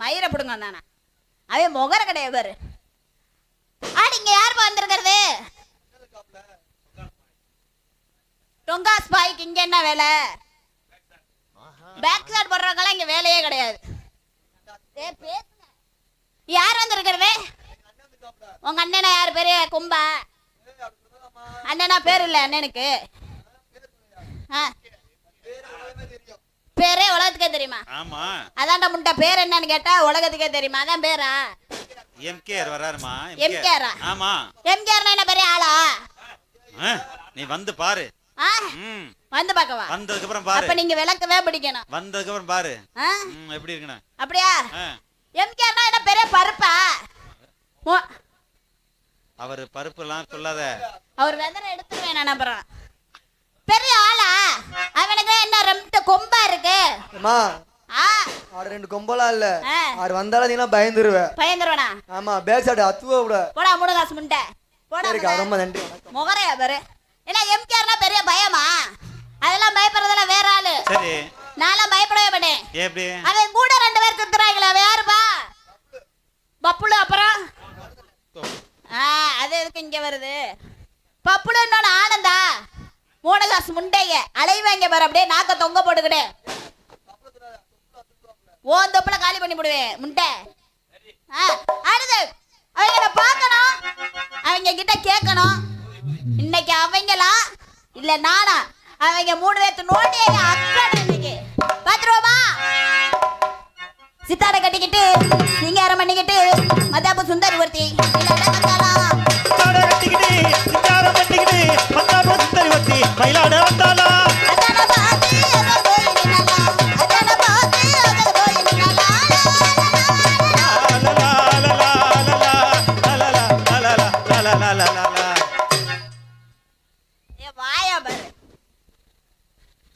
மயிரை பிடுங்க தானா அவன் முகர கிடையாது பாரு. ஆடி இங்க யார் வந்திருக்கிறது? டொங்காஸ் பாய்க்கு இங்க என்ன வேலை? பேக் சைடு போடுறவங்கலாம் இங்க வேலையே கிடையாது. யார் வந்திருக்கிறது? உங்க அண்ணனா யார் பேரு? கும்பா அண்ணனா பேர் இல்ல அண்ணனுக்கு. பேரே உலகத்துக்கே தெரியுமா? ஆமா. அதான்டா முண்டை பேர் என்னன்னு கேட்டா உலகத்துக்கே தெரியுமா? அதான் பேரா? எம்கேஆர் வராருமா? எம்கேஆரா? ஆமா. எம்கேஆர்னா என்ன பெரிய ஆளா? நீ வந்து பாரு. வந்து பார்க்கவா? வந்ததுக்கு அப்புறம் பாரு. அப்ப நீங்க விளக்கவே பிடிக்கணும். வந்ததுக்கு அப்புறம் பாரு எப்படி இருக்குன்னு. அப்படியா? எம்கேஆர்னா என்ன பெரிய பருப்பா? அவர் பருப்பு எல்லாம் சொல்லாத. அவர் வெதரை எடுத்துருவேன் நான். அப்புறம் பெரிய ஆளா? அவனுக்கு என்ன ரெண்டு கொம்பா இருக்கு? அம்மா ஆறு ரெண்டு கொம்பலாம் இல்ல. ஆறு வந்தாலும் நீனா பயந்துருவேன். பயந்துருவனா? ஆமா பேக் சைடு அத்துவ விட. போடா மூணு காசு முண்டை போடா. ரொம்ப நன்றி. முகரையா பாரு. என்ன எம்கேஆர்னா பெரிய பயமா? அதெல்லாம் பயப்படுறதெல்லாம் வேற ஆளு. சரி. நான்லாம் பயப்படவே மாட்டேன். எப்படி? அவன் கூட ரெண்டு பேர் சுத்துறாங்களே அவன் யாருப்பா? பப்புளு. அப்புறம் அது எதுக்கு இங்க வருது? பப்புளு இன்னொன்னு ஆனந்தா. மூணு காசு முண்டைய அலைவாங்க பாரு. அப்படியே நாக்க தொங்க போட்டுக்கிட்டு ஓன் தொப்புல காலி பண்ணி போடுவேன் முண்டை. அடுத்து அவங்க பார்க்கணும், அவங்க கிட்ட கேட்கணும். இன்னைக்கு அவங்களா இல்ல நானா? அவங்க மூணு பேர்த்து நோண்டி அக்கா இன்னைக்கு பாத்துருவோமா? சித்தாடை கட்டிக்கிட்டு சிங்காரம் பண்ணிக்கிட்டு மதாப்பு சுந்தரி ஒருத்தி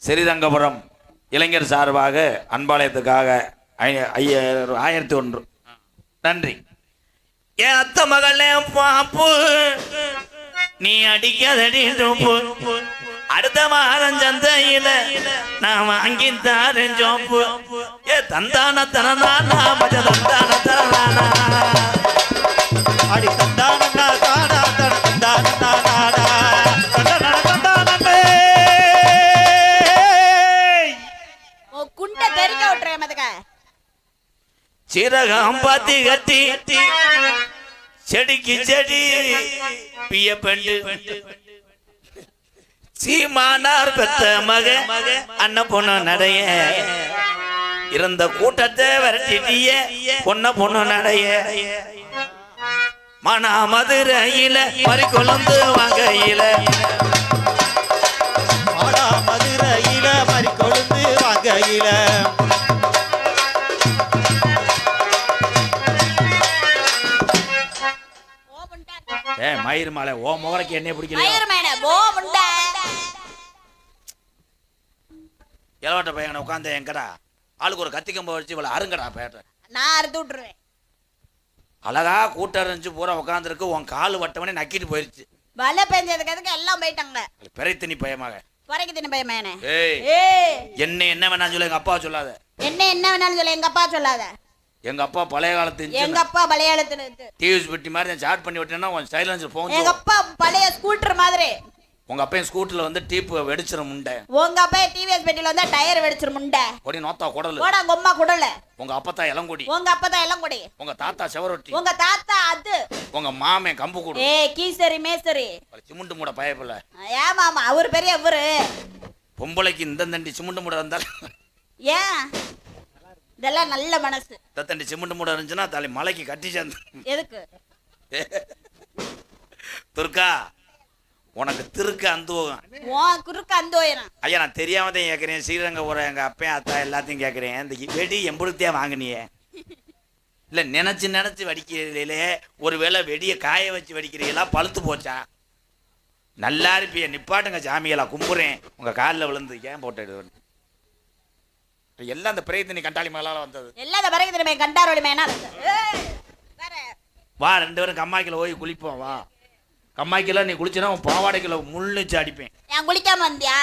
ஸ்ரீரங்கபுரம் இளைஞர் சார்பாக அன்பாலயத்துக்காக 1001 நன்றி. என் அத்த மகளே பாப்பு நீ அடிக்காதடி சோப்பு, அடுத்த மாதம் சந்தையில நான் வாங்கி தாரேன் சோப்பு. ஏ தந்தான தனதானா மஜ தந்தான தனதானா அடி தந்தானா தானா தந்தானா தானா தந்தானா தந்தானா குண்டை தெரிக்க விட்டுறேன் மதுக்க. சீரகம் பாத்தி கட்டி செடிக்கு செடி பிய பெண்டு சீமானார் பெத்த மக அண்ணன் பொண்ணு நடைய இருந்த கூட்டத்தை விரட்டிட்டிய பொண்ணு நடைய மனா மதுரையில மறிக்கொழுந்து வாங்கையில மதுரையில மறிக்கொழுந்து வாங்கையில மயிர் மாலை ஓ முகரைக்கு என்ன பிடிக்கல. இளவட்ட பையனை உட்காந்து எங்கடா ஆளுக்கு ஒரு கத்தி கம்ப வச்சு இவ்வளவு அருங்கடா பேட்ட நான் அறுத்து விட்டுருவேன். அழகா கூட்டம் இருந்துச்சு பூரா உட்காந்துருக்கு. உன் காலு வட்டவனே நக்கிட்டு போயிருச்சு. வலை பெஞ்சதுக்கு எல்லாம் போயிட்டாங்க. பெரைத்தனி பயமாக குறைக்கு தின பயமானே. என்ன வேணா சொல்ல எங்க அப்பா சொல்லாத. என்ன வேணாலும் சொல்ல எங்க அப்பா சொல்லாத. எங்க அப்பா பழைய காலத்து எங்க அப்பா பழைய காலத்துல டிவிஎஸ் பெட்டி மாதிரி நான் ஸ்டார்ட் பண்ணி விட்டேன்னா உன் சைலன்சர் போன். எங்க அப்பா பழைய ஸ்கூட்டர் மாதிரி. உங்க அப்பா ஸ்கூட்டர்ல வந்து டீப் வெடிச்சிர முண்டை. உங்க அப்பா டிவிஎஸ் பெட்டில வந்து டயர் வெடிச்சிர முண்டை. ஒடி நோத்தா குடல. போடா உங்க குடல. உங்க அப்பா இளங்கொடி. உங்க அப்பா இளங்கொடி. உங்க தாத்தா செவரொட்டி. உங்க தாத்தா அது. உங்க மாமே கம்பு கூடு. கீசரி மேசரி. சிமுண்டு மூட பயப்பல. ஏன் மாமா அவர் பெரிய அவரு. பொம்பளைக்கு இந்த தண்டி சிமுண்டு மூட இருந்தா ஏன் இதெல்லாம் நல்ல மனசு. தண்டி சிமுண்டு மூட இருந்துச்சுன்னா தலை மலைக்கு கட்டி சேர்ந்து எதுக்கு துர்கா உனக்கு திருக்கு அந்தோகம் குறுக்கு அந்தோயம். ஐயா நான் தெரியாம தான் கேட்கறேன். ஸ்ரீரங்கபுரம் எங்க அப்பா அத்தா எல்லாத்தையும் கேட்கறேன். இந்த வெடி எம்புடுத்தியா வாங்கினியே இல்ல நினைச்சு வெடிக்கிறீங்களே? ஒருவேளை வெடியை காய வச்சு வெடிக்கிறீங்களா? பழுத்து போச்சா? நல்லா இருப்பிய நிப்பாட்டுங்க சாமியெல்லாம் கும்புறேன் உங்க காலில் விழுந்து. ஏன் போட்டு எல்லாம் அந்த பிரயத்தனி கண்டாளி மேலால வந்தது. எல்லாம் அந்த பிரயத்தனி கண்டாரோடி மேனா. வா 2 பேரும் கம்மாய்க்கில போய் குளிப்போம். வா கம்மாய்க்கில நீ குளிச்சுனா உன் பாவாடைக்குள்ள முள்ளுச்சு அடிப்பேன். நான் குளிக்காம வந்தியா?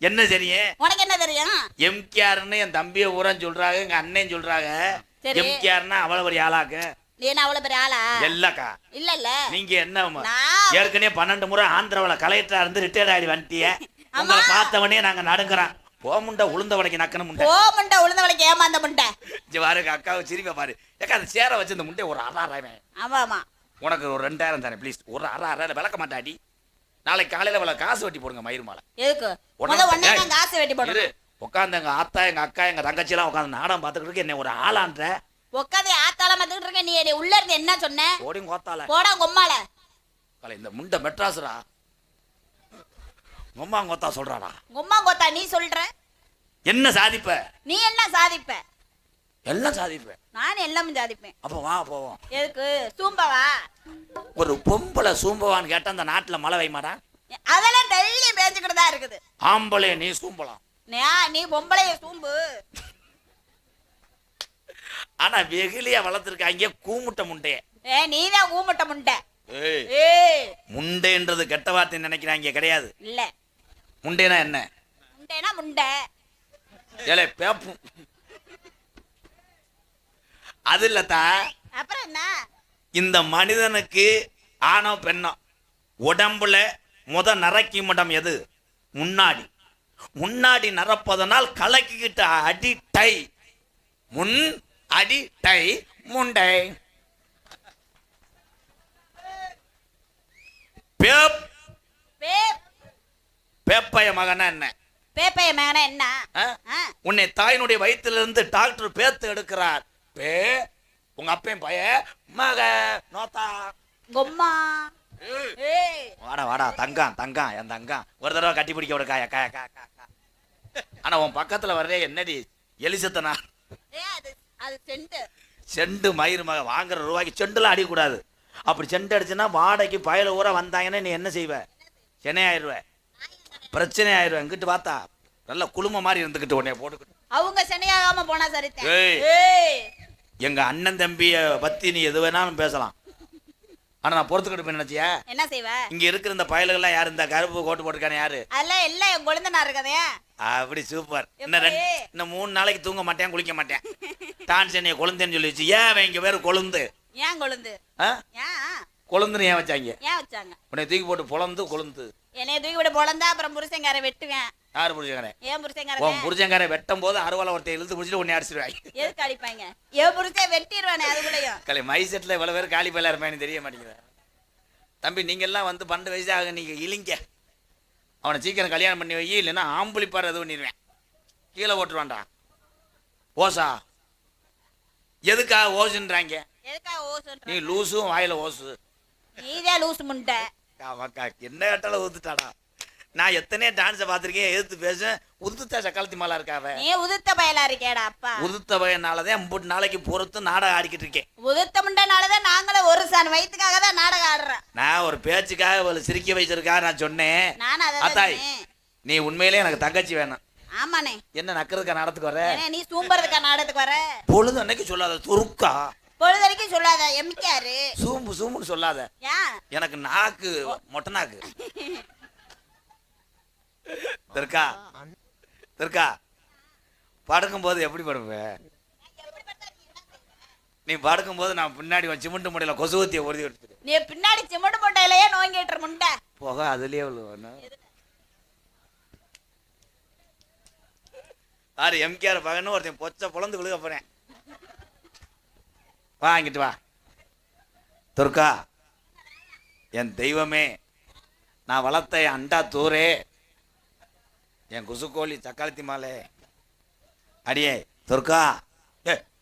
என்ன தெரியும்? உனக்கு என்ன தெரியும்? எம்கேஆர்னு என் தம்பியை ஊரன் சொல்றாங்க, எங்க அண்ணன் சொல்றாங்க. சரி. எம்கேஆர்னா அவ்வளவு பெரிய ஆளாக்கு நீ என்ன அவ்வளவு பெரிய ஆளா? இல்லக்கா. இல்ல நீங்க என்ன நான் ஏற்கனவே 12 முறை ஆந்திராவில் கலெக்டரா இருந்து ரிட்டையர்ட் ஆகி வந்துட்டிய. உங்களை ஆமா. பார்த்தவனே நாங்க நடுங்குறோம். போமுண்ட உளுந்த வடைக்கு நக்கணும் முண்டை. ஓ முண்டை உளுந்த வளைக்கு ஏமாந்த முண்டை. பாருங்க அக்காவை சிரிப்பை பாரு. ஏக்கா அந்த சேரை வச்சு இந்த முண்டை ஒரு 6,000. ஆமா ஆமா. உனக்கு ஒரு 2,000 தானே ப்ளீஸ். ஒரு 6,000 விளக்க மாட்டாடி. நாளைக்கு காலையில இவ்வளவு காசு வெட்டி போடுங்க மயிர் மாலை. எதுக்கு? உடனே ஒண்ணே நான் காசு வெட்டி போடுறேன். உட்காந்து எங்க ஆத்தா எங்க அக்கா எங்க தங்கச்சி எல்லாம் உட்காந்து நாடகம் பார்த்துக்கிட்டு என்ன ஒரு ஆளான்ற உட்காந்து ஆத்தால மத்துக்கிட்டு இருக்க. நீ உள்ள இருந்து என்ன சொன்ன? ஓடியும் கோத்தால போடா கொம்மால. இந்த முண்டை மெட்ராஸ்ரா உம்மா கோத்தா சொல்றாடா. கொம்மா கோத்தா நீ சொல்ற. என்ன சாதிப்ப? நீ என்ன சாதிப்ப? எல்லாம் சாதிப்பேன். நான் எல்லாமே சாதிப்பேன். அப்ப வா போவோம். எதுக்கு? சூம்பவா? ஒரு பொம்பளை சூம்பவான்னு கேட்டா அந்த நாட்டுல மழை வைமாடா. அதெல்லாம் டெய்லி பேஞ்சுக்கிட்டு தான் இருக்குது. ஆம்பளை நீ சூம்பலாம். நீ பொம்பளைய சூம்பு. ஆனா வெகுலியா வளர்த்துருக்காங்க கூமுட்ட முண்டைய. நீதான் ஊமுட்ட முண்டை. முண்டைன்றது கெட்ட வார்த்தை நினைக்கிறாங்க. கிடையாது. இல்ல முண்டைனா என்ன? முண்டைனா முண்டை. ஏலே பேப்பு அது இல்லத்தா. அப்புறம் என்ன? இந்த மனிதனுக்கு ஆணோ பெண்ணோ உடம்புல நரைக்கும் இடம் எது? முன்னாடி. முன்னாடி நரப்பதனால் கலக்கிக்கிட்ட அடி டை. முன் அடி டை முண்டை. பேப்பைய மகனா என்ன? பேப்பைய மகனா என்ன? உன்னை தாயினுடைய வயிற்றிலிருந்து டாக்டர் பேத்து எடுக்கிறார். உங்க அப்பையும் பைய மக நோத்தா கொம்மா. வாடா வாடா தங்கம் தங்கம் என் தங்கம் ஒரு தடவை கட்டி பிடிக்க விட காயா காயா கா கா. ஆனா உன் பக்கத்துல வர்றே என்னடி எலிசத்தனா? அது செண்டு. செண்டு மயிர் மக வாங்குற ரூபாய்க்கு செண்டுலாம் அடிக்கூடாது. அப்படி செண்டு அடிச்சுன்னா வாடகைக்கு பயல ஊரா வந்தாங்கன்னா நீ என்ன செய்வ? சென்னை ஆயிடுவ. பிரச்சனை ஆயிடுவேன். இங்கிட்டு பார்த்தா நல்ல குழும மாதிரி இருந்துக்கிட்டு உடனே போட்டுக்கிட்டு அவங்க சென்னையாகாம போனா சரி. எங்க அண்ணன் தம்பிய பத்தி நீ எது வேணாலும் பேசலாம். ஆனா நான் பொறுத்துக்கிட்டு நினைச்சியா என்ன செய்வ? இங்க இருக்கிற இந்த பயல்கள் எல்லாம் யாரு? இந்த கருப்பு கோட்டு போட்டுக்கானே யாரு? அதெல்லாம் எல்லாம் என் குழந்தை இருக்கதே. அப்படி சூப்பர். இன்னும் 3 நாளைக்கு தூங்க மாட்டேன் குளிக்க மாட்டேன். டான்ஸ் என்னைய கொழுந்தேன்னு சொல்லிச்சு. ஏன் இங்க பேரு கொழுந்து? ஏன் கொழுந்து? கொழுந்துன்னு ஏன் வச்சாங்க? ஏன் வச்சாங்க? உன்னை தூக்கி போட்டு பொழந்து கொழுந்து. என்னைய தூக்கி போட்டு பொழந்தா அப்புறம் புருஷங்கார வெட்டுவேன். யாரு புருஷங்காரன்? ஏன் புருஷங்கார? உன் புருஷங்கார வெட்டும் போது அறுவாலை ஒருத்தர் இழுத்து பிடிச்சிட்டு உன்னை அடிச்சிருவாங்க. எதுக்கு அடிப்பாங்க? என் புருஷன் வெட்டிடுவானே அதுக்குள்ளயும். கலை மை செட்ல இவ்வளவு பேர் காலி பயில இருப்பான்னு தெரிய மாட்டேங்குது. தம்பி நீங்க எல்லாம் வந்து 12 வயசு ஆக நீங்க இழிங்க. அவனை சீக்கிரம் கல்யாணம் பண்ணி வை, இல்லைன்னா ஆம்புலிப்பார் எது பண்ணிடுவேன். கீழே ஓட்டுருவான்டா. ஓசா எதுக்காக ஓசுன்றாங்க? நீ லூசும் வாயில ஓசு. நீதே லூசு முண்டை. என்ன கட்டால ஊத்துட்டாடா. நான் எத்தனையோ டான்ஸை பார்த்திருக்கேன். எதிர்த்து பேச உதுத்த சக்காலத்தி மாலா இருக்காவ. நீ உதுத்த பயலா இருக்கேடா அப்பா. உதுத்த பயனாலதான் 3 நாளைக்கு பொறுத்து நாடகம் ஆடிக்கிட்டு இருக்கேன். உதுத்த முண்டனாலதான் நாங்களும் ஒரு சான் வயிற்றுக்காக தான் நாடகம் ஆடுறோம். நான் ஒரு பேச்சுக்காக ஒரு சிரிக்க வச்சிருக்கா நான் சொன்னேன். அத்தாய் நீ உண்மையிலே எனக்கு தங்கச்சி வேணும். ஆமாண்ணே. என்ன நக்கிறதுக்கா நாடத்துக்கு வர? நீ சூம்பறதுக்கா நாடத்துக்கு வர? பொழுது அன்னைக்கு சொல்லாத துருக்கா. பொழுது வரைக்கும் சொல்லாத எம்கேஆர். சூம்பு சூம்புன்னு சொல்லாத. எனக்கு நாக்கு மொட்டை நாக்கு. திருக்கா திருக்கா படுக்கும் போது எப்படி படுப்ப நீ? படுக்கும் போது நான் பின்னாடி சிமெண்ட் முட்டையில கொசுவத்திய உறுதி எடுத்துட்டு நீ பின்னாடி சிமெண்ட் முட்டையிலேயே நோங்கிட்டு முண்டை போக அதுலயே யாரு எம்கேஆர் பகன்னு ஒருத்தன் பொச்ச பொழந்து விழுக போறேன். வாங்கிட்டு வா துர்கா என் தெய்வமே. நான் வளர்த்த என் அண்டா தூரே, என் குசுக்கோழி சக்காலத்தி மாலே. அடியே துர்கா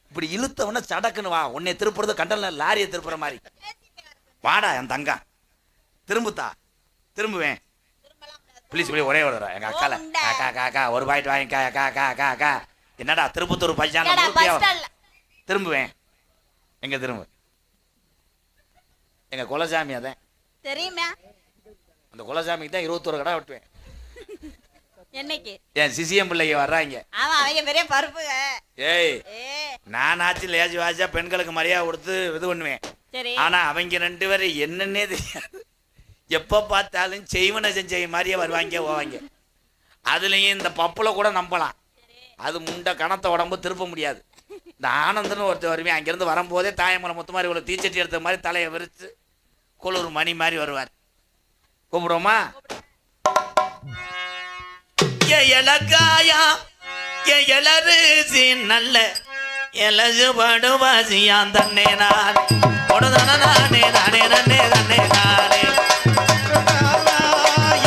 இப்படி இழுத்தவன சடக்குன்னு வா. உன்னை திருப்புறது கண்டல லாரியை திருப்புற மாதிரி. வாடா என் தங்கா. திரும்புத்தா திரும்புவேன் ப்ளீஸ். இப்படி ஒரே ஒரு எங்க அக்கால காக்கா காக்கா ஒரு பாயிண்ட் வாங்கி கா கா கா கா. என்னடா திருப்பத்தூர் பைசான திரும்புவேன். எங்க திரும்ப? எங்க குலசாமி அதான் தெரியுமா? அந்த குலசாமிக்கு தான் 21 கடை வெட்டுவேன். என்னைக்கு? என் சிசிஎம் பிள்ளைங்க வர்றாங்க. ஆமா அவங்க பெரிய பருப்புங்க. ஏய் நானாச்சு லேஜ் வாஜா பெண்களுக்கு மரியாதை கொடுத்து இது பண்ணுவேன். ஆனா அவங்க 2 பேரும் என்னன்னே தெரியாது. எப்ப பார்த்தாலும் செய்வன செஞ்ச மாதிரியே வருவாங்க போவாங்க. அதுலயும் இந்த பப்புல கூட நம்பலாம். அது முண்டை கணத்த உடம்பு திருப்ப முடியாது. இந்த ஆனந்தன்னு ஒருத்தர் வருவேன், அங்கேருந்து வரும்போதே தாயமலை முத்து மாதிரி இவ்வளோ தீச்சட்டி எடுத்த மாதிரி தலையை விரிச்சு குளிர் மணி மாதிரி வருவார். கூப்பிடுவோமா? எலக்காயா எலரிசி நல்ல எலசு படுவாசியான் தன்னே நான் கொடுதானே நானே நானே நன்னே தன்னே நானே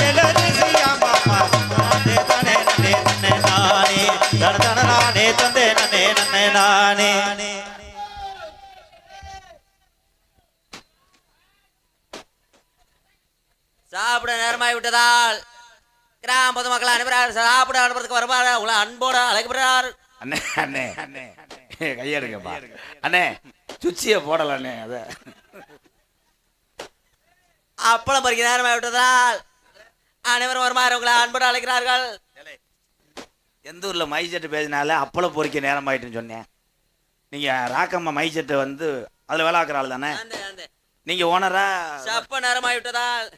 எலரிசியா மாமா நானே தானே நன்னே நன்னே நானே தனதன நானே தந்தே நன்னே நன்னே நானே. சாப்பிட நேரமாகி விட்டதால் கிராம பொதுமக்கள் அனுப்புகிறார். சாப்பிட அனுப்புறதுக்கு வருமாறு உங்களை அன்போடு அழைக்கப்படுறார். அண்ணே அண்ணே அண்ணே கையெடுங்கப்பா அண்ணே, சுச்சியை போடல அண்ணே. அத அப்பளம் பறிக்க நேரமாகி விட்டதால் அனைவரும் வருமாறு உங்களை அன்போடு அழைக்கிறார்கள். எந்த ஊரில் மை செட்டு பேசினால அப்பளம் பொறிக்க நேரம் ஆயிட்டுன்னு சொன்னேன். நீங்கள் ராக்கம்மா மை செட்டை வந்து அதில் வேலை ஆக்குற ஆள் தானே? நீங்கள் ஓனரா? சப்ப நேரமாகி விட்டதால்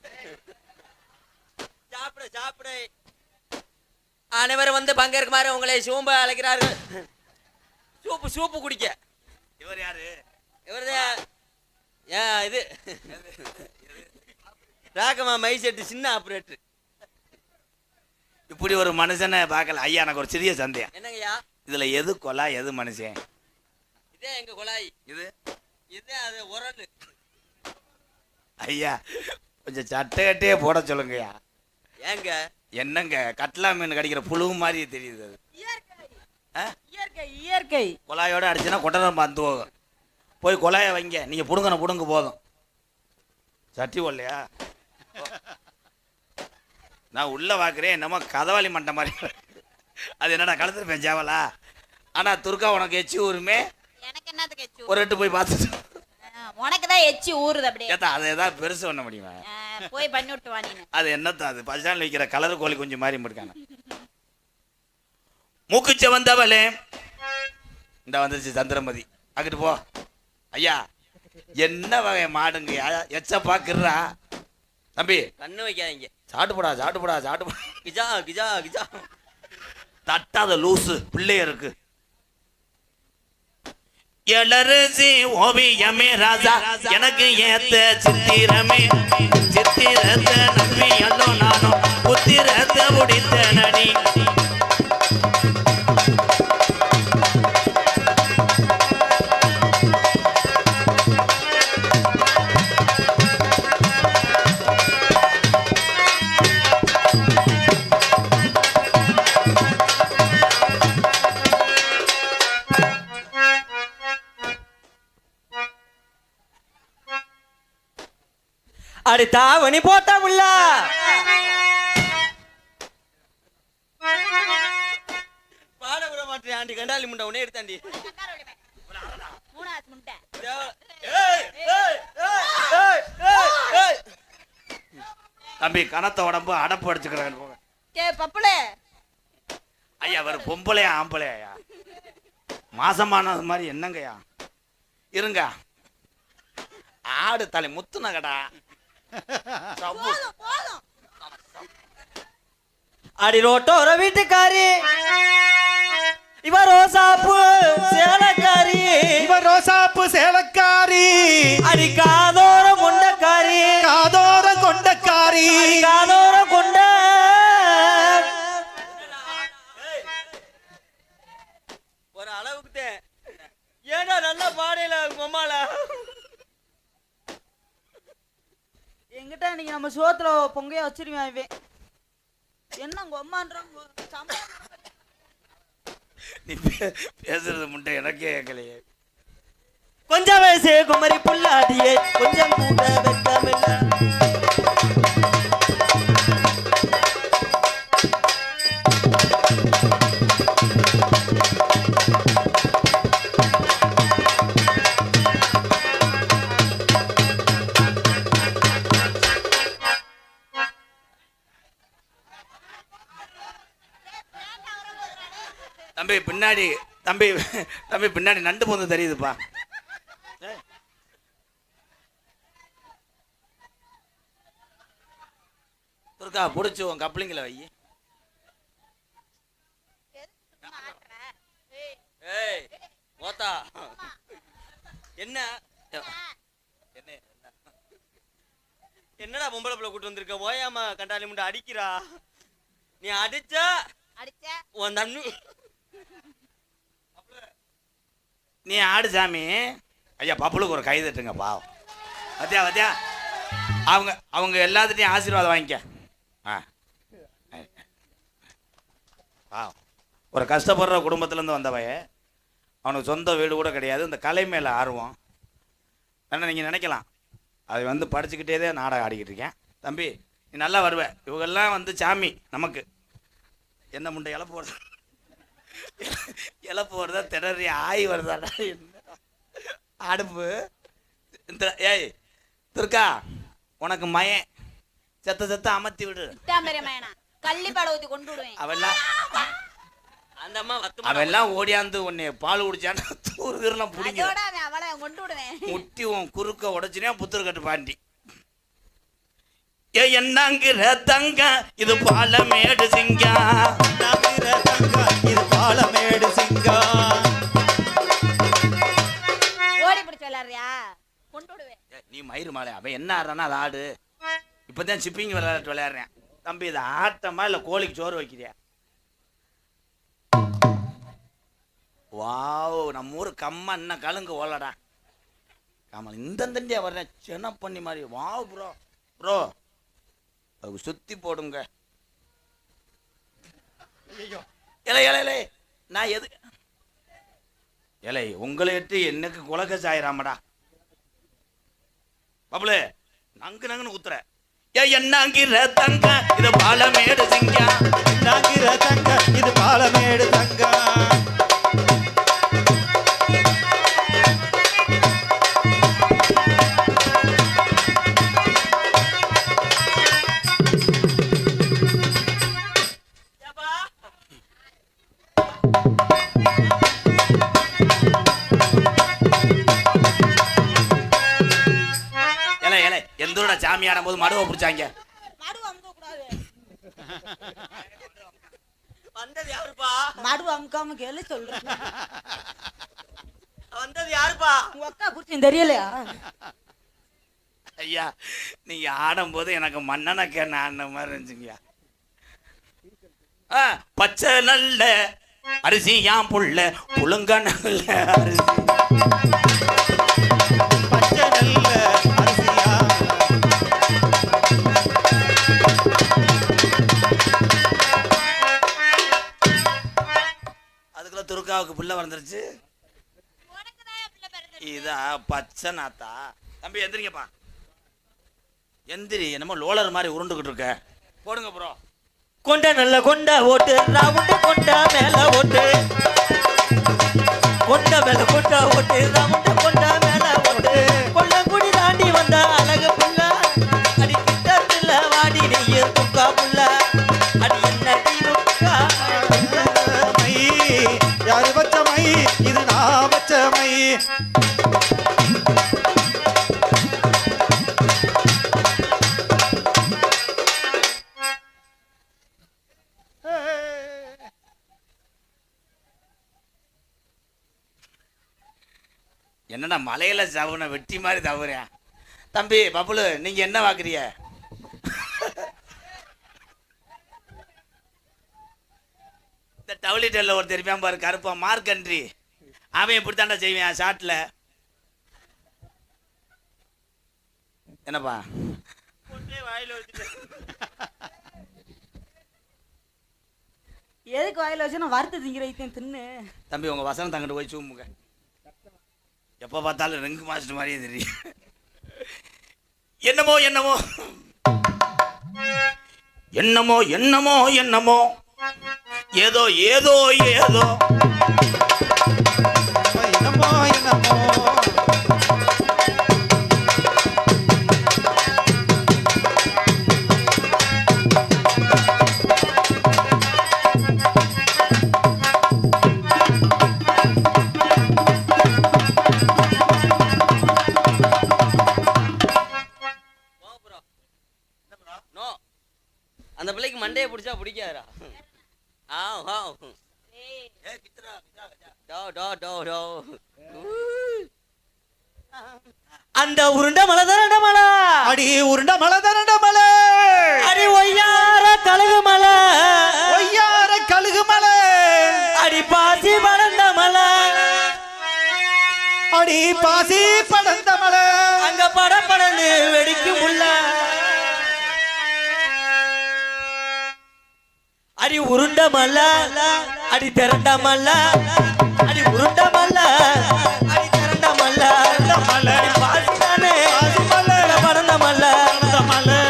சாப்பிடு சாப்பிடு அனைவரும் வந்து பங்கேற்குமாறு உங்களை சூம்ப அழைக்கிறார்கள். சூப்பு சூப்பு குடிக்க. இவர் யாரு? இவர்தான் இது ராக்கம்மா மை செட்டு சின்ன ஆப்ரேட்டர். இப்படி ஒரு மனுஷனை பார்க்கல ஐயா. எனக்கு ஒரு சிறிய சந்தேகம். என்னங்கய்யா? இதுல எது கொலா எது மனுஷன்? இதே எங்க குழாய். இது அது உரண்டு. ஐயா கொஞ்சம் சட்டையட்டையே போட சொல்லுங்கய்யா. ஏங்க என்னங்க கட்லா மீன் கடிக்கிற புழு மாதிரி தெரியுது அது. இயற்கை இயற்கை. குழாயோட அடிச்சுன்னா கொட்டரம் பார்த்து போகும். போய் குழாயை வைங்க. நீங்க புடுங்கன புடுங்க போதும். சட்டி கொள்ளையா? நான் உள்ள பார்க்குறேன் என்னமோ கதவாளி மண்டை மாதிரி. அது என்னடா கழுத்துல பெஞ்சாவலா? ஆனா துர்கா உனக்கு எச்சி ஊருமே. எனக்கு என்னத்துக்கு எச்சி? ஒரு எட்டு போய் பார்த்துட்டு உனக்கு தான் எச்சி ஊறுது அப்படியே. ஏத்தா அதை ஏதாவது பெருசு பண்ண முடியுமா? போய் பண்ணி விட்டு வா நீ. அது என்னத்தான் அது பஸ் ஸ்டாண்டில் வைக்கிற கலர் கோழி கொஞ்சம் மாறி இருக்காங்க. மூக்குச்ச வந்தவளே இந்த வந்துருச்சு சந்திரமதி. அங்கிட்டு போ. ஐயா என்ன வகை மாடுங்க எச்ச பாக்குறா தம்பி? கண்ணு வைக்காதீங்க. சாப்பிட்டு போடா கிஜா கிஜா கிஜா தட்டாத லூசு பிள்ளைய இருக்கு. எலரிசி ஓவியமே ராஜா எனக்கு ஏத்த சித்திரமே சித்திரத்தை நம்பி அல்லோ நானும் புத்திரத்தை முடித்த நடி. அடி தாவணி போட்டா உள்ள பாட விட மாட்டேன். ஆண்டி கண்டாலி முண்டை உடனே எடுத்தாண்டி. தம்பி கனத்த உடம்பு அடப்பு அடிச்சுக்கிறாங்க போங்க. பப்புளே ஐயா அவர் பொம்பளையா ஆம்பளையா? மாசமானது மாதிரி என்னங்கய்யா? இருங்க ஆடு தலை முத்துன கடா. அடி ரோட்டோர வீட்டுக்காரி இவ ரோசாப்பு சேலக்காரி. இவ ரோசாப்பு சேலக்காரி. அடி காதோர கொண்டக்காரி. காதோர கொண்டக்காரி. காதோர கொண்ட ஒரு அளவுக்கு ஏடா நல்லா பாடையில மம்மால எங்கிட்ட நீங்க நம்ம சோத்துல பொங்கைய வச்சிருவேன். இவன் என்ன கொம்மான்றான். நீ பேசுறது முட்டை எனக்கே கேட்கலையே. கொஞ்சம் வயசு குமரி புல்லாடியே கொஞ்சம் கூட வெக்கமில்ல. தம்பி பின்னாடி தம்பி தம்பி பின்னாடி நண்டு போந்து தெரியுதுப்பா. துர்கா புடிச்சு உன் கப்ளிங்கில் வை. போத்தா என்ன என்ன என்னடா பொம்பளை பிள்ளை கூட்டு வந்திருக்க ஓயாம கண்டாலி முண்டை அடிக்கிறா நீ அடிச்ச உன் தண்ணு நீ ஆடு சாமி. ஐயா பப்புளுக்கு ஒரு கை தட்டுங்க பாவம். வத்தியா வத்தியா அவங்க எல்லாத்துட்டையும் ஆசீர்வாதம் வாங்கிக்க. பாவம் ஒரு கஷ்டப்படுற குடும்பத்துலேருந்து வந்தவைய அவனுக்கு சொந்த வீடு கூட கிடையாது. இந்த கலை மேலே ஆர்வம் என்ன நீங்கள் நினைக்கலாம். அது வந்து படிச்சுக்கிட்டே தான் நாடகம் ஆடிக்கிட்டு இருக்கேன். தம்பி நீ நல்லா வருவேன். இவங்கெல்லாம் வந்து சாமி நமக்கு என்ன முண்டை இழப்பு வருதா திணறி ஆய் வருதாடா என்ன அடுப்பு. ஏய் துர்கா உனக்கு மயன் செத்த அமர்த்தி விடு. கள்ளிப்பாட ஊத்தி கொண்டு விடுவேன். அவெல்லாம் அந்த அம்மா அவெல்லாம் ஓடியாந்து உன்னை பால் குடிச்சான்னு தூருலாம் பிடிங்க அவளை கொண்டு விடுவேன். முட்டி உன் குறுக்க உடைச்சினே புத்தர் கட்டு பாண்டி. என்னங்கிற தங்க இது பாலமேடு சிங்கா இது பாலமேடு சிங்கா. ஓடி பிடிச்சு விளையாடுறியா? கொண்டு விடுவேன். நீ மயிறு மாலை அவன் என்ன ஆடுறானா அது ஆடு. இப்பதான் சிப்பிங் விளையாட்டு விளையாடுறேன். தம்பி இது ஆட்டமா இல்ல கோழிக்கு சோறு வைக்கிறியா? வாவ் நம்ம ஊரு கம்மா என்ன கலுங்கு ஓலடா காமல் இந்த தண்டியா வர்றேன் சென்ன பண்ணி மாதிரி. வாவ் ப்ரோ ப்ரோ அதுக்கு சுத்தி போடுங்க. இலை இலை இலை நான் எது இலை உங்களை எட்டு எனக்கு குலக்க சாயிராமடா பபுளு நங்கு நங்குன்னு குத்துற. என்னங்கிற தங்க இது பாலமேடு சிங்கா. நாங்கிற தங்க இது பாலமேடு தங்கா. எந்தோட சாமி ஆடும் போது மடுவை பிடிச்சாங்க. வந்தது யாருப்பா? மடு அமுக்காம கேளு சொல்றேன். வந்தது யாருப்பா? உங்க அக்கா குறிச்சு தெரியலையா? ஐயா நீங்க ஆடும் போது எனக்கு மன்னனை கேன ஆடின மாதிரி இருந்துச்சுங்கய்யா. பச்சை நல்ல அரிசி யான் புள்ள புழுங்க நல்ல அரிசி பச்சை நல்ல அரிசியா. அதுக்குள்ள துர்காவுக்கு புள்ள வந்துருச்சு. இதான் பச்சை நாத்தா. தம்பி எந்திரிங்கப்பா எந்திரி. என்னமோ லோலர் மாதிரி உருண்டுகிட்டு இருக்க. போடுங்க ப்ரோ. கொண்ட நல்ல கொண்ட ஓட்டு ரவுண்டு கொண்ட மேல ஓட்டு கொண்ட மேல கொண்ட ஓட்டு ரவுண்டு கொண்ட மேல ஓட்டு கொல்லங்குடி தாண்டி வந்த அழகு புள்ள அடி கிட்ட வாடி நீ துக்கா புள்ள அடி என்ன தீருக்கா மை யாரு பச்சை மை இது நான் பச்சை மை. என்னடா மலையில தவணை வெட்டி மாதிரி தவறேன். தம்பி பப்புலு நீங்க என்ன வாக்குறிய? இந்த டவுலி டெல்ல ஒரு தெரியுமா பாரு கருப்பா மார்க்கன்றி அவன் இப்படித்தாண்டா செய்வேன் ஷாட்ல. என்னப்பா எதுக்கு வாயில வச்சு நான் வறுத்து திங்கிறேன் தின்னு. தம்பி உங்க வசனம் தங்கிட்டு போய் சூமுங்க. எப்போ பார்த்தாலும் ரெங்கு மாஸ்டர் மாதிரியே தெரியும். என்னமோ என்னமோ என்னமோ என்னமோ என்னமோ ஏதோ ஏதோ ஏதோ என்னமோ என்னமோ. அந்த பிள்ளைக்கு மண்டையை பிடிச்சா பிடிக்காதா? டோ டோ டோ டோ அந்த உருண்ட மலை தரண்ட மலை அடி உருண்ட மலை தரண்ட மலை அடி ஒய்யார கழுகு மலை ஒய்யார கழுகு மலை அடி பாசி படந்த மலை அடி பாசி படந்த மலை அங்க படப்படன்னு வெடிக்கும் உள்ள அடி உருண்ட மலை அடி திரண்ட மலை அடி உருண்ட மலை அடி திரண்ட மலை மலை பாசி தானே பாசி மலை படந்த மலை படந்த மலை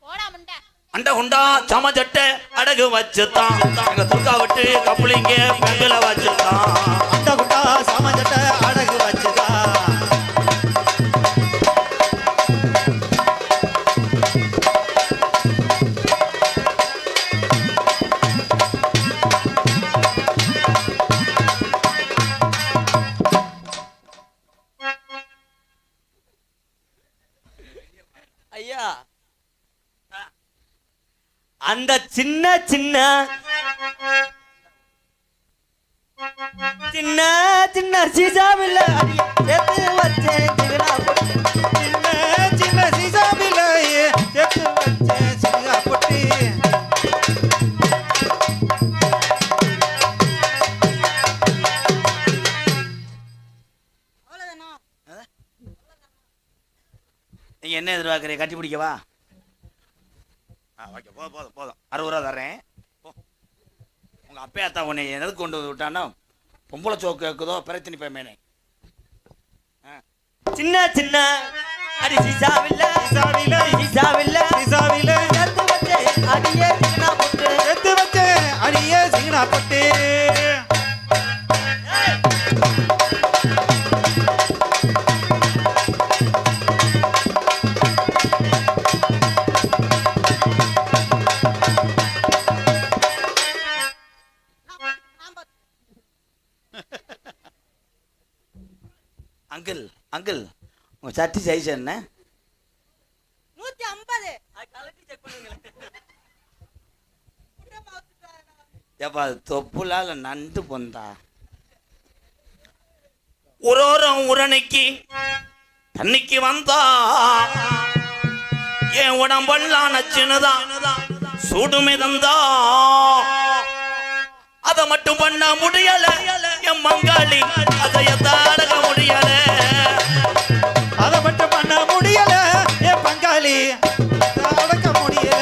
போடா முண்டை. அண்ட உண்டா சம சட்டை அடகு வச்சுதான் எங்க துர்கா விட்டு கப்புளிங்க பெங்கல வச்சுதான் அந்த குட்டா சாமஞ்சட்ட அடகு வச்சுதா ஐயா அந்த சின்ன சின்ன சின்ன சின்ன சீசாவில் சேர்த்து வச்சேன் சிகரா போட்டு. சின்ன சின்ன சீசாவிலேயே சேர்த்து வச்சேன் சிங்கா பொட்டி நீங்க என்ன எதிர்பார்க்குறீங்க கட்டி பிடிக்கவா ஓகே போதும் போதும் போதும் 60 ரூபா தர்றேன் போ. உங்க அப்பே அத்தா உன்னை எதுக்கு கொண்டு வந்து விட்டான்னா பொம்பளை சோக்கு இருக்குதோ பிரச்சனை பேமேனே சின்ன சின்ன அடி சீசாவில் சீசாவில சீசாவில் சீசாவில சேர்த்து வச்சேன் அடியே சிகரா போட்டு. சேர்த்து வச்சேன் அடியே சிங்கா பொட்டி அங்கிள் அங்கிள் உங்க சட்டி சைஸ் என்ன 150. ஏப்பா அது தொப்புலா இல்லை நண்டு பொந்தா உரோரம் உரணிக்கு தண்ணிக்கு வந்தா என் உடம்பெல்லாம் நச்சுனுதான் சுடுமிதந்தா அதை மட்டும் பண்ண முடியல என் மங்காளி அதையத்தான் அடக்க முடியல அதை மட்டும் பண்ண முடியல என் பங்காளி அடக்க முடியல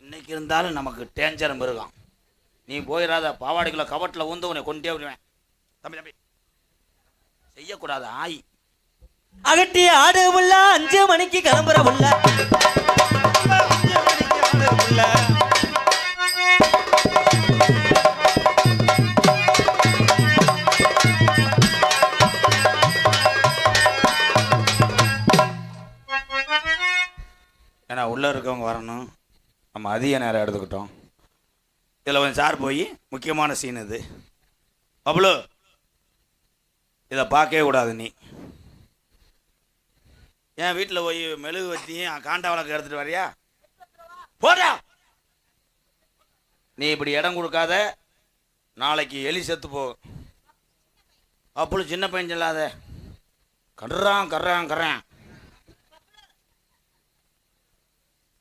இன்னைக்கு இருந்தாலும் நமக்கு டேஞ்சரம் இருக்கான் நீ போயிடாத பாவாடைக்குள்ள கவட்டில் ஊந்து உன்னை கொண்டே விடுவேன் தம்பி தம்பி செய்யக்கூடாது ஆய் அகட்டி ஆடு உள்ள 5 மணிக்கு கிளம்புற உள்ள 5 மணிக்கு ஆடு உள்ள ஏன்னா உள்ளே இருக்கவங்க வரணும் நம்ம அதிக நேரம் எடுத்துக்கிட்டோம் இதில் கொஞ்சம் சார் போய் முக்கியமான சீன் இது பப்ளு இதை பார்க்கவே கூடாது நீ ஏன் வீட்டில் போய் மெழுகு வச்சியும் காண்டா வழக்கு எடுத்துகிட்டு வரியா போடா நீ இப்படி இடம் கொடுக்காத நாளைக்கு எலி செத்து போ அப்பளும் சின்ன பையன் சொல்லாத கர்றான்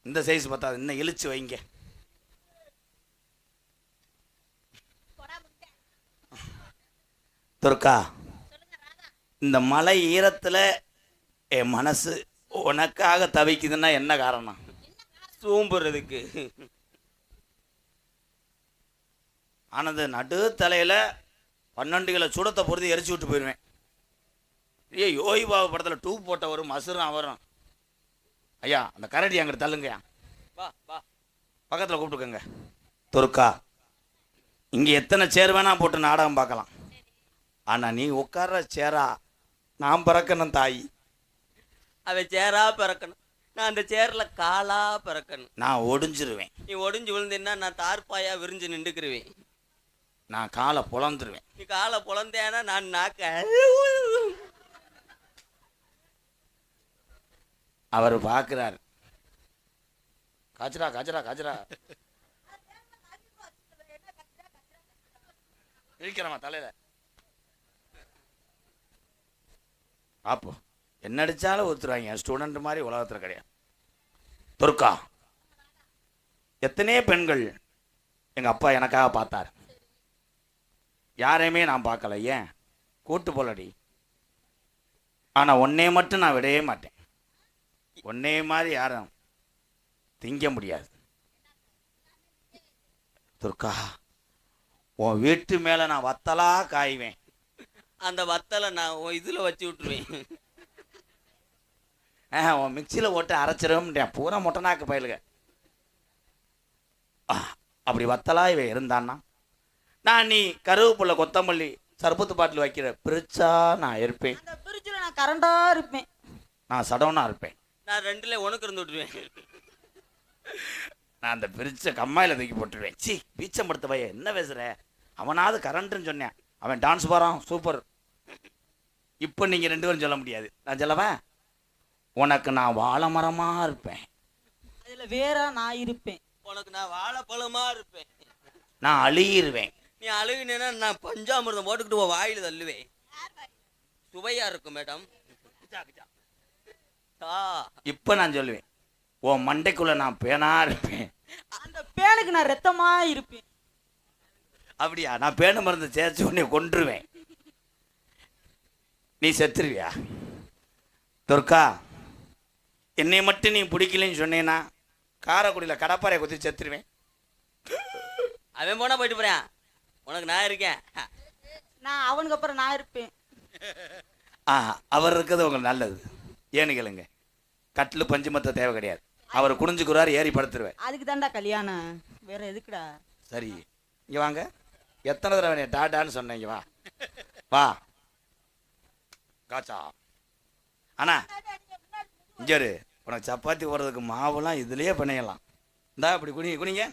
இந்த சைஸ் பத்தாது இன்னும் இழுச்சு வைங்க துர்கா இந்த மலை ஈரத்தில் என் மனசு உனக்காக தவிக்குதுன்னா என்ன காரணம் சூம்புறதுக்கு ஆனது நடு தலையில் 12 கிலோ சுடத்தை பொறுத்து எரிச்சு விட்டு போயிடுவேன் யோகி பாபு படத்தில் டூப் போட்ட ஒரு மசுரம் வரும் ஐயா அந்த கரடி அங்கிட்டு தள்ளுங்கய்யா வா வா பக்கத்தில் கூப்பிட்டுக்கோங்க துர்கா இங்கே எத்தனை சேர் வேணா போட்டு நாடகம் பார்க்கலாம் ஆனா நீ உட்கார்ற சேரா நான் பிறக்கணும் தாய். அவன் சேரா பிறக்கணும், நான் அந்த சேர்ல காலா பிறக்கணும். நான் ஒடிஞ்சிருவேன். நீ ஒடிஞ்சு விழுந்தேன்னா நான் தார்பாயா விரிஞ்சு நின்றுக்கிருவேன். நான் காலை பொழந்துருவேன். நீ காலை பொழந்தேன்னா நான் நாக்க. அவர் பார்க்கிறார். காய்ச்சரா காய்ச்சரா காய்ச்சரா இருக்கிறமா தலையில. அப்போ என்ன அடிச்சாலும் ஒத்துருவாங்க. ஸ்டூடெண்ட் மாதிரி உலகத்தில் கிடையாது. துர்கா, எத்தனையோ பெண்கள் எங்க அப்பா எனக்காக பார்த்தார். யாரையுமே நான் பார்க்கல. ஏன் கூட்டு போலடி. ஆனா ஒன்னே மட்டும் நான் விடவே மாட்டேன். ஒன்னே மாதிரி யாரும் திங்க முடியாது. துர்கா, உன் வீட்டு மேல நான் வத்தலா காய்வேன். அந்த வத்தலை நான் இதுல வச்சு விட்டுருவேன். உன் மிக்சியில் போட்டு அரைச்சிடும் பூரா மொட்டனாக்கு பயிலுங்க. அப்படி வத்தலா இவன் இருந்தான்னா நான் நீ கருவேப்பிலை கொத்தமல்லி சர்பத்து பாட்டில் வைக்கிற பிரிச்சா நான் இருப்பேன். அந்த பிரிட்ஜில் நான் கரண்டா இருப்பேன். நான் சடவுனா இருப்பேன். நான் ரெண்டுல உனக்கு இருந்து விட்டுருவேன். நான் அந்த பிரிச்ச கம்மாயில் தூக்கி போட்டுருவேன். சி பீச்சம் படுத்த பையன் என்ன பேசுற? அவனாவது கரண்ட்டுன்னு சொன்னேன். அவன் டான்ஸ் போகிறான் சூப்பர். இப்போ நீங்கள் 2 பேரும் சொல்ல முடியாது. நான் சொல்லவா? உனக்கு நான் வாழை மரமாக இருப்பேன். அதுல வேற நான் இருப்பேன். உனக்கு நான் வாழைப்பழமா இருப்பேன். நான் அழுகிருவேன். நீ அழுகுனேன்னா நான் பஞ்சாமிர்தம் போட்டுக்கிட்டு உன் வாயில தள்ளுவேன். சுவையா இருக்கும் மேடம். இப்போ நான் சொல்லுவேன், உன் மண்டைக்குள்ள நான் பேனா இருப்பேன். அந்த பேனுக்கு நான் ரத்தமா இருப்பேன். அப்படியா? நான் பேனை மருந்து சேர்த்து உன்னை கொன்றுவேன். நீ செத்துருவியா? துர்கா, என்னை மட்டும் நீ பிடிக்கலன்னு சொன்னேன்னா காரைக்குடியில் கடப்பாறையை குத்தி செத்துருவேன். அவன் போனா போயிட்டு போறேன். உனக்கு நான் இருக்கேன். நான் அவனுக்கு அப்புறம் நான் இருப்பேன். அவர் இருக்கிறது உங்களுக்கு நல்லது. ஏன்னு கேளுங்க, கட்டில் பஞ்சு மத்த தேவை கிடையாது. அவர் குனிஞ்சுக்குறாரு, ஏறி படுத்துருவேன். அதுக்கு தான்டா கல்யாணம், வேற எதுக்குடா? சரி, இங்கே வாங்க. எத்தனை தடவை டாடான்னு சொன்னீங்க? வா வா காச்சா. அண்ணா இஞ்சரு, உனக்கு சப்பாத்தி போடுறதுக்கு மாவுலாம் இதுலயே பிணையலாம். இந்தா இப்படி குனிங்க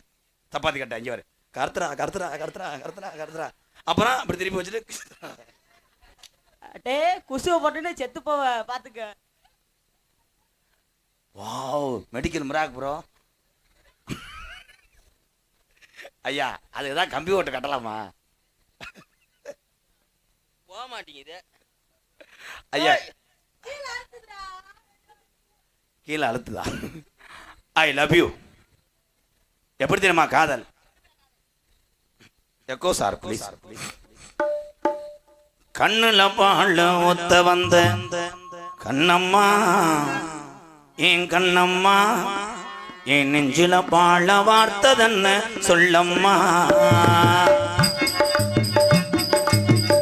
சப்பாத்தி கட்ட. இங்கே வரு. கருத்துறா கருத்துறா கருத்துறா கருத்துறா கருத்துறா. அப்புறம் அப்படி திருப்பி வச்சுட்டு டே குசுவை போட்டுன்னு செத்து போவ பாத்துக்க. Wow, medical miracle bro. ஐயா, அதுதான் கம்பி ஓட்டு கட்டலாமா? போக மாட்டேங்குது ஐயா. கீழே அழுத்துதா? I love you. எப்படி தெரியுமா காதல்? Echo sir please. கண்ணுல பாழ ஒத்த வந்த கண்ணம்மா, என் கண்ணம்மா, என் நெஞ்சில பாழ வார்த்ததன்ன சொல்லம்மா.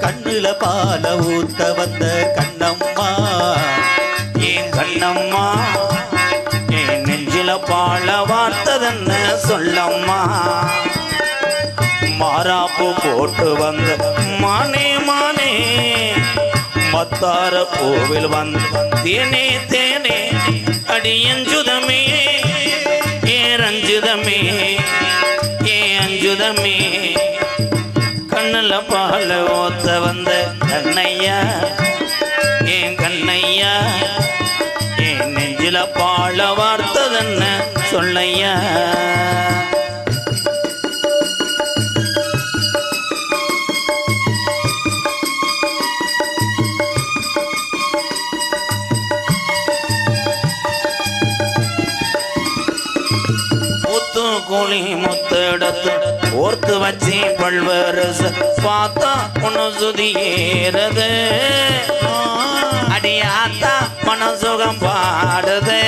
கண்ணுல பால ஊத்த வந்த கண்ணம்மா, என் கண்ணம்மா, என் நெஞ்சில பாழ வார்த்ததன்ன சொல்லம்மா. மாறாப்பு போட்டு வந்த மானே மானே, மத்தார கோவில் வந்த தேனே தேனே, அடியஞ்சுதமே ஏ ரஞ்சுதமே ஏ அஞ்சுதமே. கண்ணுல பால ஓத்த வந்த கண்ணையா, என் கண்ணையா, என் நெஞ்சில பாழ வார்த்ததென்ன சொல்லையா. கோழி முத்தெடுத்து ஓர்த்து வச்சி பல்வேறு பார்த்தா ஒன்னு சுதி ஏறது. அடியாத்தா மனசுகம் பாடுது.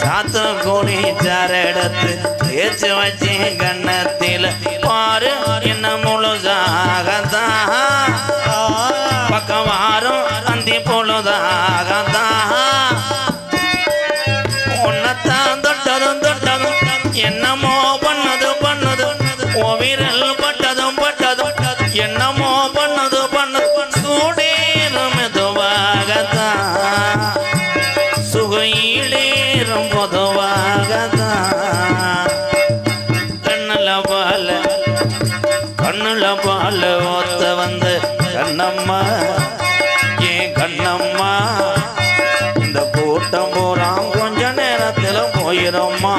சாத்து கோழி சாரெடுத்து தேய்ச்சி வச்சி கண்ணத்தில பாரு என்ன முழுதாகத்தான். பக்கம் வாரம் அந்தி பொழுதாகத்தான். என்னமோ பண்ணது பண்ணது, ஓ விரல் பட்டதும் பட்டதும் என்னமோ கண்ணம்மா இந்த கூட்டம் போறான் கொஞ்ச நேரத்துல போயிரம்மா.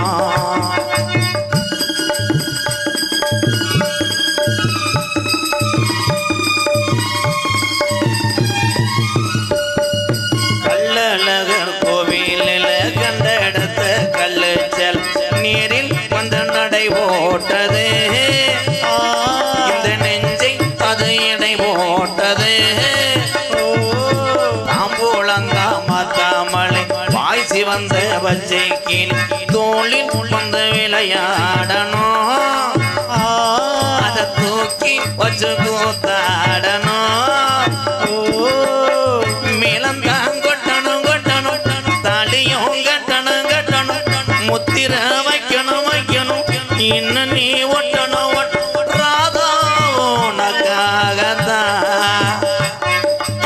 கள்ளழகர் கோவிலில் கண்ட இடத்த கல்லுச்சல் நீரில் வந்து நடை போட்டது. இந்த நெஞ்சை அது இடை போட்டது. தாம்பூலங்கா மாத்தாமலை வாய்ச்சி வந்த பச்சை கீழ் தோளில் வந்து விளையாடணும். அதை தூக்கி வச்சு கூத்தாடணும். முத்திர வைக்கணும் வைக்கணும் இன்னும் நீ ஒட்டணும் ராதா உனக்காகத்தான்.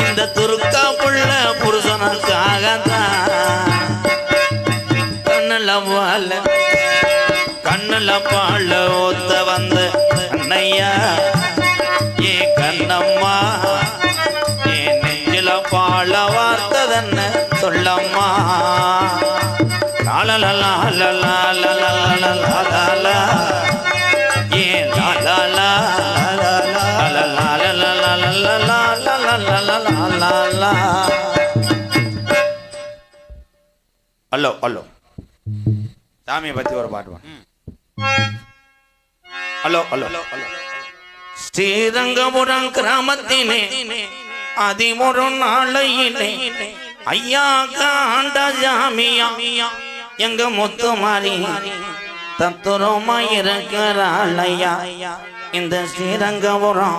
இந்த துருக்கா புள்ள புருஷனுக்காகத்தான். கண்ணுல பால ஒத்த வந்த அண்ணையா ஏ கண்ணம்மா ஏ நெஞ்சில பால வார்த்ததென்ன சொல்லம்மா. ஹலோ ஹலோ சாமியை பத்தி ஒரு பாட்டு. ஹலோ ஹலோ ஸ்ரீரங்கபுரம் கிராமத்திலே அதிமொரு நாளையிலே ஐயா காண்ட ஜாமியா எங்க முத்து மாறி தத்துரமா இருக்கிறாளையா. இந்த ஸ்ரீரங்கபுரம்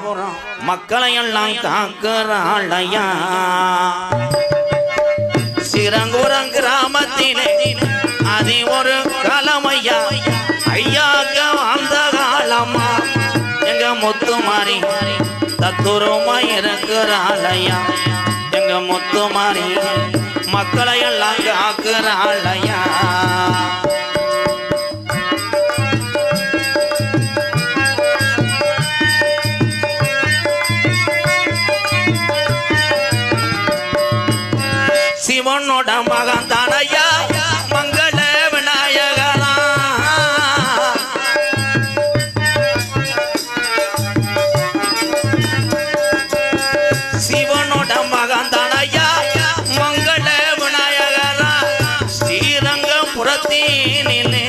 மக்களை எல்லாம் காக்கிறாளையா. ஸ்ரீரங்கபுரம் கிராமத்திலே அது ஒரு காலமையா ஐயாக அந்த காலமா எங்க முத்து மாறி தத்துரமா இருக்கிறாளையா. எங்க முத்து மாறி மக்களை எல்லாம் காக்கிறாளையா. சிவனோட மகன் தானையா மங்கள விநாயகரா. சிவனோட மகன் தானையா மங்கள விநாயகரா. ஸ்ரீரங்கபுரத்தினிலே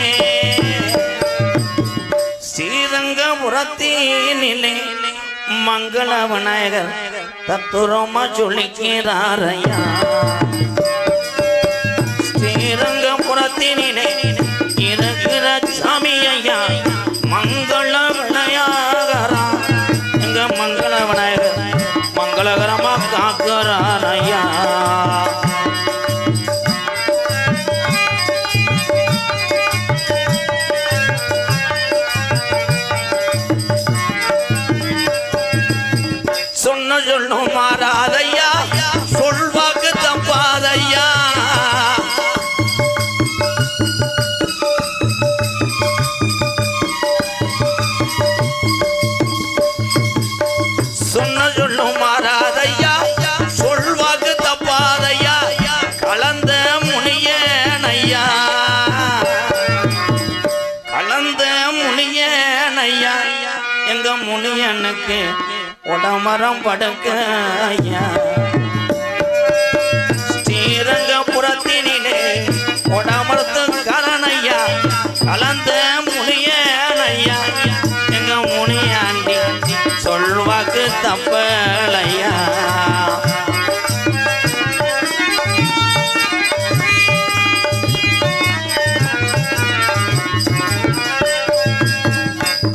ஸ்ரீரங்கபுரத்தினிலே மங்கள விநாயகர் தத்துரமா சொல்லிக்கிறாரையா. ஸ்ரீரங்கபுரத்தினிலே இருக்கிற சாமி ஐயா மங்கள விநாயகரா. எங்க மங்கள விநாயகர் மங்களகரமா காக்கிறாரையா. சொன்ன சொல்லும் மாறாதையா சொல்வாக்கு தப்பாதையா. சொன்ன சொல்லும் மாறாதையா சொல்வாக்கு தப்பாதையா. கலந்த முனியனையா கலந்த முனியனையா. எங்க முனியனுக்கு உடமரம் படுக்க ஐயா. ஸ்ரீரங்கபுரத்தினிலே உடமரத்து கலனையா கலந்த முனியனையா. எங்க முனியாண்டி சொல்வாக்கு தப்பலையா.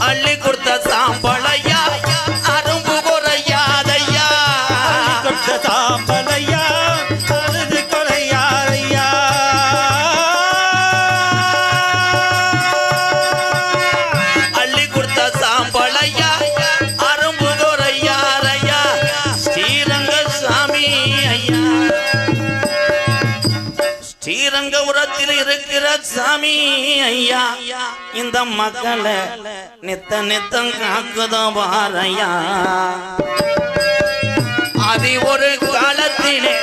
அள்ளி கொடுத்த சாம்பளையா அரும்பு குறையாதையா. சாம்பலையா அழுது கொலையாரையா. அள்ளி கொடுத்த சாம்பளையா அரும்பு குறையாரையா. ஸ்ரீரங்க சாமி ஐயா ஸ்ரீரங்கபுரத்தில் இருக்கிற சாமி ஐயா. இந்த மக்களை நித்த நித்தம் காக்குதோ பாரையா. அது ஒரு காலத்திலே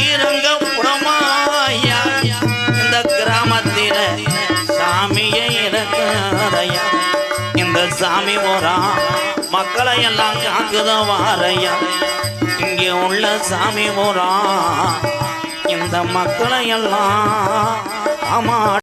ஸ்ரீரங்கபுரமாயா இந்த கிராமத்தில சாமியை இறக்காதையா இந்த சாமி போரா மக்களை எல்லாம் காக்குத வாரையா இங்கே உள்ள சாமி போரா இந்த மக்களை எல்லாம் ஆமா